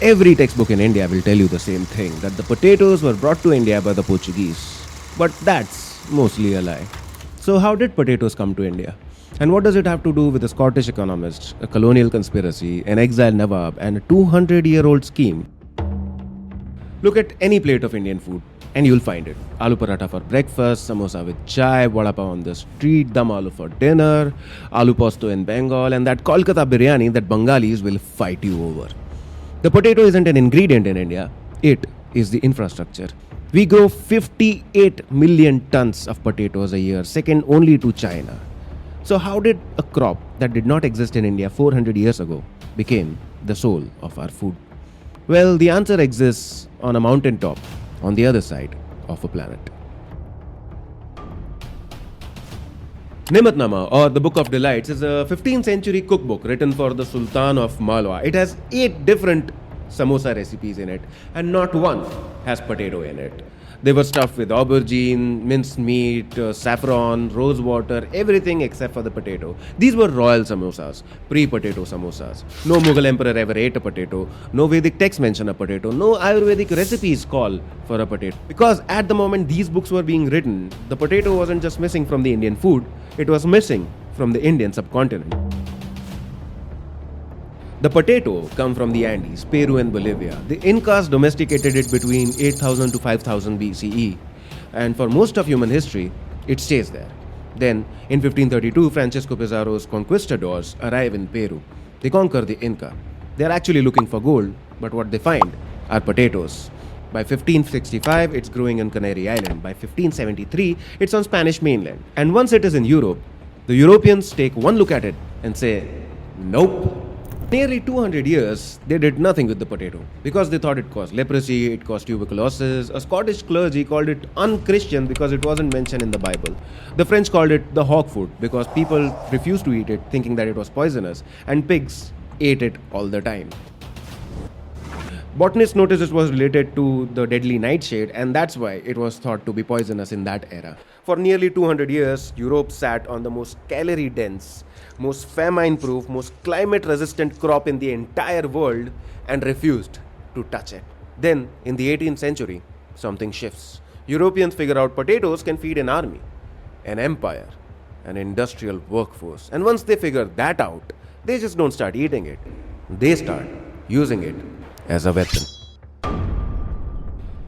Every textbook in India will tell you the same thing, that the potatoes were brought to India by the Portuguese. But that's mostly a lie. So, how did potatoes come to India? And what does it have to do with a Scottish economist, a colonial conspiracy, an exiled Nawab, and a 200-year-old scheme? Look at any plate of Indian food and you'll find it. Aloo paratha for breakfast, samosa with chai, vada pav on the street, dum aloo for dinner, aloo posto in Bengal, and that Kolkata biryani that Bengalis will fight you over. The potato isn't an ingredient in India, it is the infrastructure. We grow 58 million tons of potatoes a year, second only to China. So how did a crop that did not exist in India 400 years ago became the soul of our food? Well, the answer exists on a mountain top on the other side of a planet. Nimatnama, or the Book of Delights, is a 15th century cookbook written for the Sultan of Malwa. It has 8 different samosa recipes in it, and not one has potato in it. They were stuffed with aubergine, minced meat, saffron, rose water, everything except for the potato. These were royal samosas, pre-potato samosas. No Mughal emperor ever ate a potato. No Vedic texts mention a potato. No Ayurvedic recipes call for a potato. Because at the moment these books were being written, the potato wasn't just missing from the Indian food, it was missing from the Indian subcontinent. The potato come from the Andes, Peru and Bolivia. The Incas domesticated it between 8000 to 5000 BCE, and for most of human history, it stays there. Then, in 1532, Francisco Pizarro's conquistadors arrive in Peru. They conquer the Inca. They are actually looking for gold, but what they find are potatoes. By 1565, it's growing on Canary Island. By 1573, it's on Spanish mainland. And once it is in Europe, the Europeans take one look at it and say, nope. Nearly 200 years, they did nothing with the potato because they thought it caused leprosy, it caused tuberculosis. A Scottish clergy called it unchristian because it wasn't mentioned in the Bible. The French called it the hog food because people refused to eat it thinking that it was poisonous, and pigs ate it all the time. Botanists noticed it was related to the deadly nightshade, and that's why it was thought to be poisonous in that era. For nearly 200 years, Europe sat on the most calorie-dense, most famine-proof, most climate-resistant crop in the entire world and refused to touch it. Then, in the 18th century, something shifts. Europeans figure out potatoes can feed an army, an empire, an industrial workforce. And once they figure that out, they just don't start eating it. They start using it as a weapon.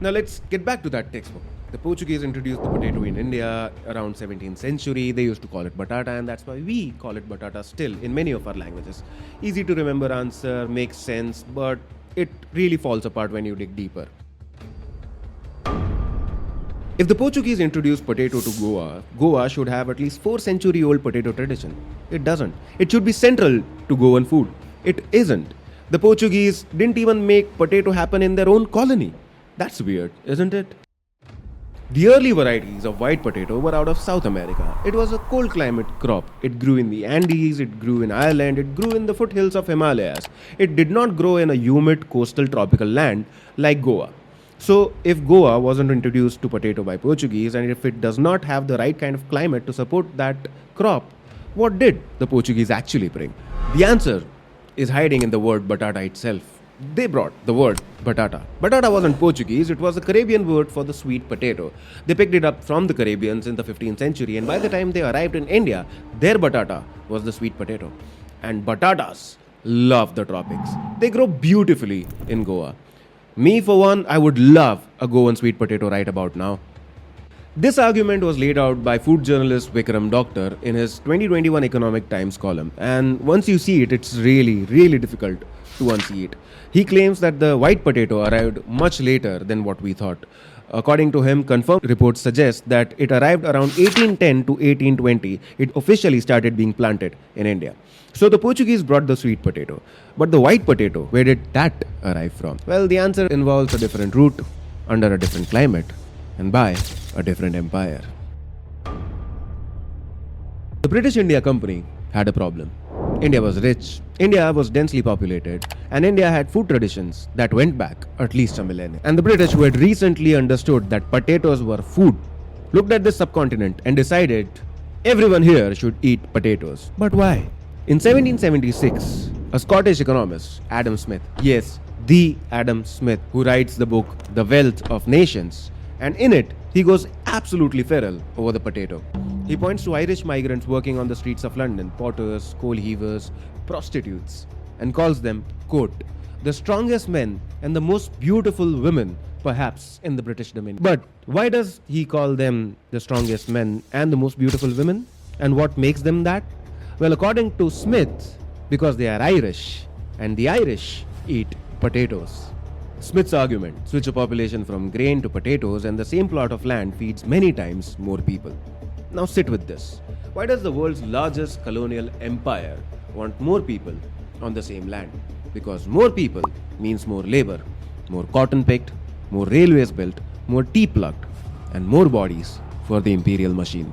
Now let's get back to that textbook. The Portuguese introduced the potato in India around 17th century. They used to call it batata, and that's why we call it batata still in many of our languages. Easy to remember answer, makes sense, but it really falls apart when you dig deeper. If the Portuguese introduced potato to Goa, Goa should have at least 4-century-old potato tradition. It doesn't. It should be central to Goan food. It isn't. The Portuguese didn't even make potato happen in their own colony. That's weird, isn't it? The early varieties of white potato were out of South America. It was a cold climate crop. It grew in the Andes, it grew in Ireland, it grew in the foothills of Himalayas. It did not grow in a humid coastal tropical land like Goa. So, if Goa wasn't introduced to potato by Portuguese, and if it does not have the right kind of climate to support that crop, what did the Portuguese actually bring? The answer is hiding in the word batata itself. They brought the word batata. Batata wasn't Portuguese, it was a Caribbean word for the sweet potato. They picked it up from the Caribbeans in the 15th century, and by the time they arrived in India, their batata was the sweet potato. And batatas love the tropics. They grow beautifully in Goa. Me, for one, I would love a Goan sweet potato right about now. This argument was laid out by food journalist Vikram Doctor in his 2021 Economic Times column, and once you see it, it's really difficult to unsee it. He claims that the white potato arrived much later than what we thought. According to him, confirmed reports suggest that it arrived around 1810 to 1820. It officially started being planted in India. So the Portuguese brought the sweet potato. But the white potato, where did that arrive from? Well, the answer involves a different route, under a different climate, and by a different empire. The British India Company had a problem. India was rich, India was densely populated, and India had food traditions that went back at least a millennium. And the British, who had recently understood that potatoes were food, looked at this subcontinent and decided everyone here should eat potatoes. But why? In 1776, a Scottish economist, Adam Smith, yes, the Adam Smith, who writes the book The Wealth of Nations. And in it, he goes absolutely feral over the potato. He points to Irish migrants working on the streets of London, potters, coal heavers, prostitutes, and calls them, quote, the strongest men and the most beautiful women, perhaps, in the British Dominion. But why does he call them the strongest men and the most beautiful women? And what makes them that? Well, according to Smith, because they are Irish, and the Irish eat potatoes. Smith's argument: switch a population from grain to potatoes and the same plot of land feeds many times more people. Now sit with this. Why does the world's largest colonial empire want more people on the same land? Because more people means more labor, more cotton picked, more railways built, more tea plucked, and more bodies for the imperial machine.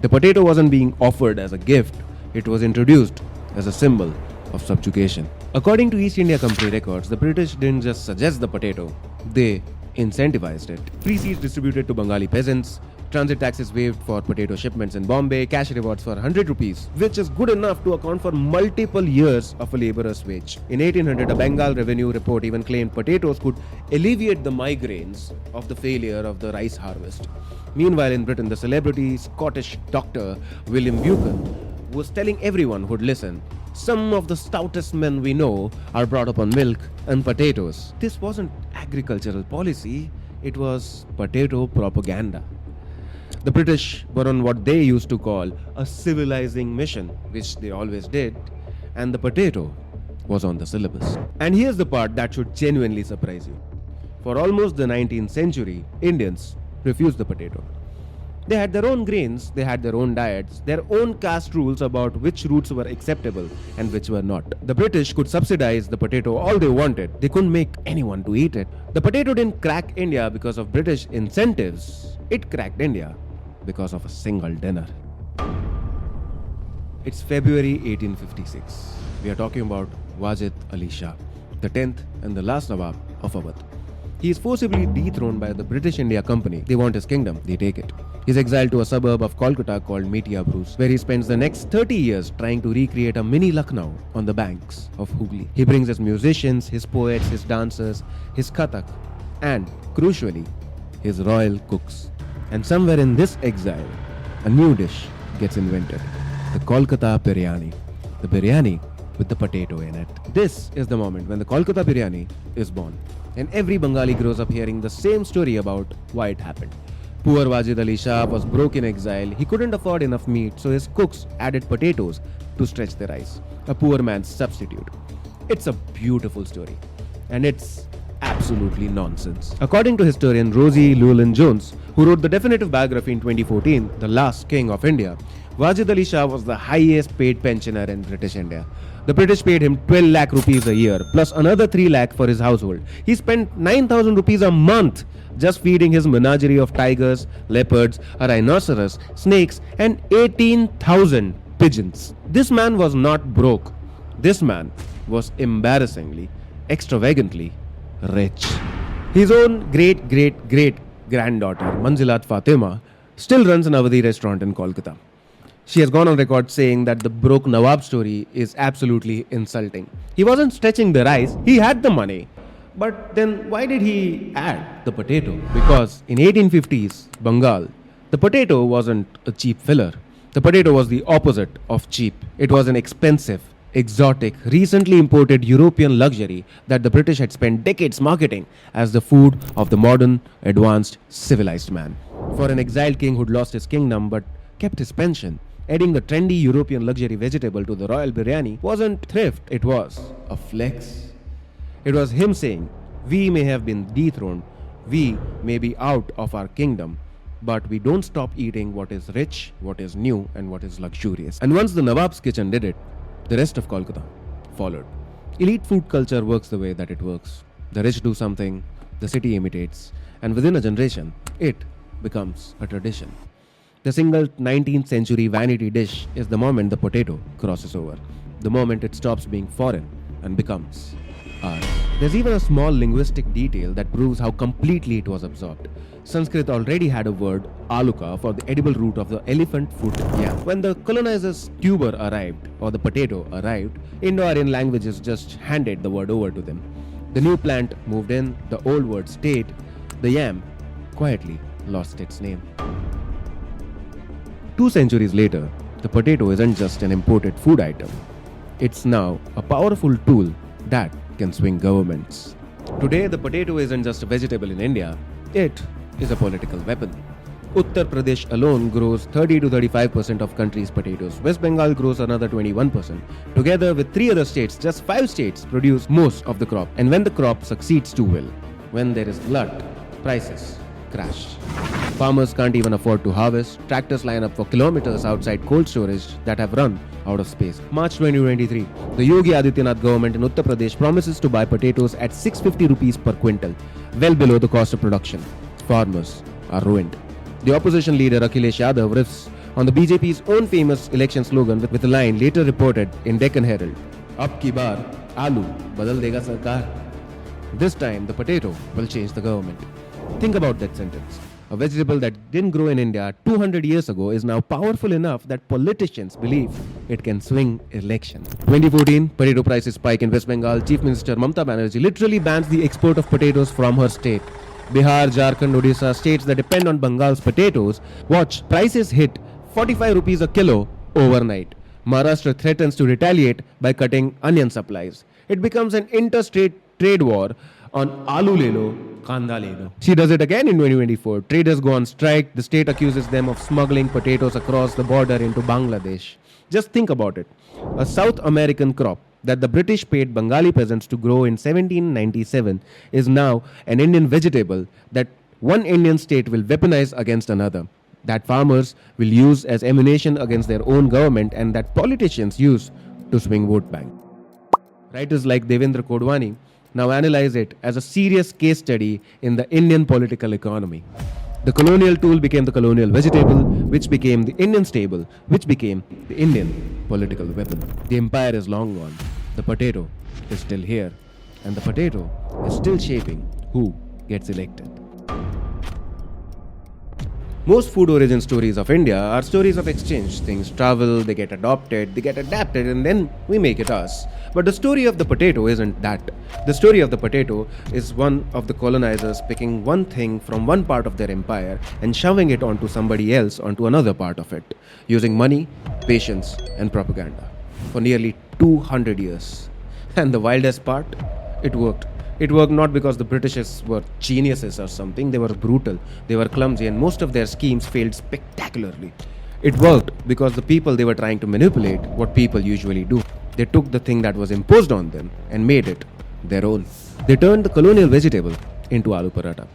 The potato wasn't being offered as a gift, it was introduced as a symbol of subjugation. According to East India Company records, the British didn't just suggest the potato, they incentivized it. Free seeds distributed to Bengali peasants, transit taxes waived for potato shipments in Bombay, cash rewards for 100 rupees, which is good enough to account for multiple years of a laborer's wage. In 1800, a Bengal revenue report even claimed potatoes could alleviate the migraines of the failure of the rice harvest. Meanwhile, in Britain, the celebrity Scottish doctor William Buchan was telling everyone who'd listen, some of the stoutest men we know are brought up on milk and potatoes. This wasn't agricultural policy, it was potato propaganda. The British were on what they used to call a civilizing mission, which they always did, and the potato was on the syllabus. And here's the part that should genuinely surprise you. For almost the 19th century, Indians refused the potato. They had their own grains, they had their own diets, their own caste rules about which routes were acceptable and which were not. The British could subsidize the potato all they wanted. They couldn't make anyone to eat it. The potato didn't crack India because of British incentives. It cracked India because of a single dinner. It's February 1856. We are talking about Wajid Ali Shah, the 10th and the last Nawab of Awadh. He is forcibly dethroned by the British India Company. They want his kingdom, they take it. He is exiled to a suburb of Kolkata called Metia Bruce, where he spends the next 30 years trying to recreate a mini Lucknow on the banks of Hooghly. He brings his musicians, his poets, his dancers, his kathak, and, crucially, his royal cooks. And somewhere in this exile, a new dish gets invented, the Kolkata biryani. The biryani with the potato in it. This is the moment when the Kolkata biryani is born. And every Bengali grows up hearing the same story about why it happened. Poor Wajid Ali Shah was broke in exile. He couldn't afford enough meat, so his cooks added potatoes to stretch the rice. A poor man's substitute. It's a beautiful story. And it's absolutely nonsense. According to historian Rosie Llewellyn-Jones, who wrote the definitive biography in 2014, The Last King of India, Wajid Ali Shah was the highest paid pensioner in British India. The British paid him 12 lakh rupees a year, plus another 3 lakh for his household. He spent 9,000 rupees a month just feeding his menagerie of tigers, leopards, a rhinoceros, snakes, and 18,000 pigeons. This man was not broke. This man was embarrassingly, extravagantly rich. His own great-great-great-granddaughter, Manzilat Fatima, still runs an Awadhi restaurant in Kolkata. She has gone on record saying that the broke Nawab story is absolutely insulting. He wasn't stretching the rice, he had the money. But then why did he add the potato? Because in 1850s Bengal, the potato wasn't a cheap filler. The potato was the opposite of cheap. It was an expensive, exotic, recently imported European luxury that the British had spent decades marketing as the food of the modern, advanced, civilized man. For an exiled king who'd lost his kingdom but kept his pension, adding the trendy European luxury vegetable to the royal biryani wasn't thrift, it was a flex. It was him saying, we may have been dethroned, we may be out of our kingdom, but we don't stop eating what is rich, what is new, and what is luxurious. And once the Nawab's kitchen did it, the rest of Kolkata followed. Elite food culture works the way that it works. The rich do something, the city imitates, and within a generation, it becomes a tradition. The single 19th century vanity dish is the moment the potato crosses over, the moment it stops being foreign and becomes ours. There's even a small linguistic detail that proves how completely it was absorbed. Sanskrit already had a word, aluka, for the edible root of the elephant foot yam. When the colonizer's tuber arrived, or the potato arrived, Indo-Aryan languages just handed the word over to them. The new plant moved in, the old word stayed, the yam quietly lost its name. 2 centuries later, the potato isn't just an imported food item. It's now a powerful tool that can swing governments. Today, the potato isn't just a vegetable in India, it is a political weapon. Uttar Pradesh alone grows 30 to 35% of country's potatoes. West Bengal grows another 21%. Together with 3 other states, just 5 states produce most of the crop. And when the crop succeeds too well, when there is glut, prices crash. Farmers can't even afford to harvest. Tractors line up for kilometers outside cold storage that have run out of space. March 2023, the Yogi Adityanath government in Uttar Pradesh promises to buy potatoes at 650 rupees per quintal, well below the cost of production. Farmers are ruined. The opposition leader Akhilesh Yadav riffs on the BJP's own famous election slogan with a line later reported in Deccan Herald. Ab ki baar, aloo badal dega sarkar. This time, the potato will change the government. Think about that sentence. A vegetable that didn't grow in India 200 years ago is now powerful enough that politicians believe it can swing elections. 2014, potato prices spike in West Bengal. Chief Minister Mamata Banerjee literally bans the export of potatoes from her state. Bihar, Jharkhand, Odisha, states that depend on Bengal's potatoes, watch prices hit 45 rupees a kilo overnight. Maharashtra threatens to retaliate by cutting onion supplies. It becomes an interstate trade war on aloo lelo, kanda lelo. She does it again in 2024. Traders go on strike. The state accuses them of smuggling potatoes across the border into Bangladesh. Just think about it. A South American crop that the British paid Bengali peasants to grow in 1797 is now an Indian vegetable that one Indian state will weaponize against another, that farmers will use as ammunition against their own government, and that politicians use to swing vote bank. Writers like Devendra Kodwani now analyze it as a serious case study in the Indian political economy. The colonial tool became the colonial vegetable, which became the Indian staple, which became the Indian political weapon. The empire is long gone. The potato is still here. And the potato is still shaping who gets elected. Most food origin stories of India are stories of exchange. Things travel, they get adopted, they get adapted, and then we make it ours. But the story of the potato isn't that. The story of the potato is one of the colonizers picking one thing from one part of their empire and shoving it onto somebody else, onto another part of it, using money, patience, and propaganda for nearly 200 years. And the wildest part, it worked. It worked not because the Britishers were geniuses or something. They were brutal, they were clumsy, and most of their schemes failed spectacularly. It worked because the people they were trying to manipulate, what people usually do, they took the thing that was imposed on them and made it their own. They turned the colonial vegetable into aloo paratha.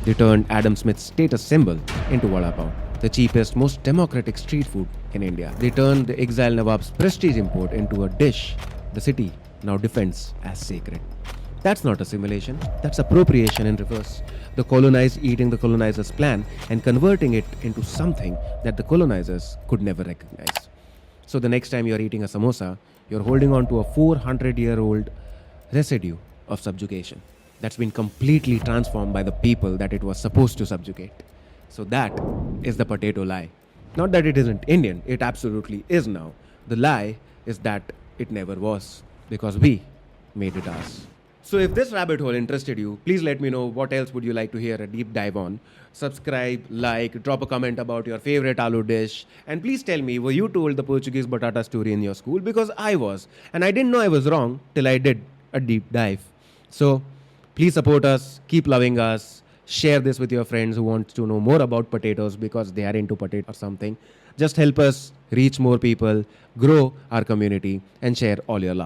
They turned Adam Smith's status symbol into vada pav, the cheapest, most democratic street food in India. They turned the exiled Nawab's prestige import into a dish the city now defends as sacred. That's not assimilation, that's appropriation in reverse. The colonized eating the colonizer's plan and converting it into something that the colonizers could never recognize. So the next time you're eating a samosa, you're holding on to a 400-year-old residue of subjugation that's been completely transformed by the people that it was supposed to subjugate. So that is the potato lie. Not that it isn't Indian, it absolutely is now. The lie is that it never was, because we made it ours. So if this rabbit hole interested you, please let me know what else would you like to hear a deep dive on. Subscribe, like, drop a comment about your favorite aloo dish, and please tell me, were you told the Portuguese batata story in your school? Because I was, and I didn't know I was wrong till I did a deep dive. So please support us, keep loving us, share this with your friends who want to know more about potatoes because they are into potato or something. Just help us reach more people, grow our community, and share all your love.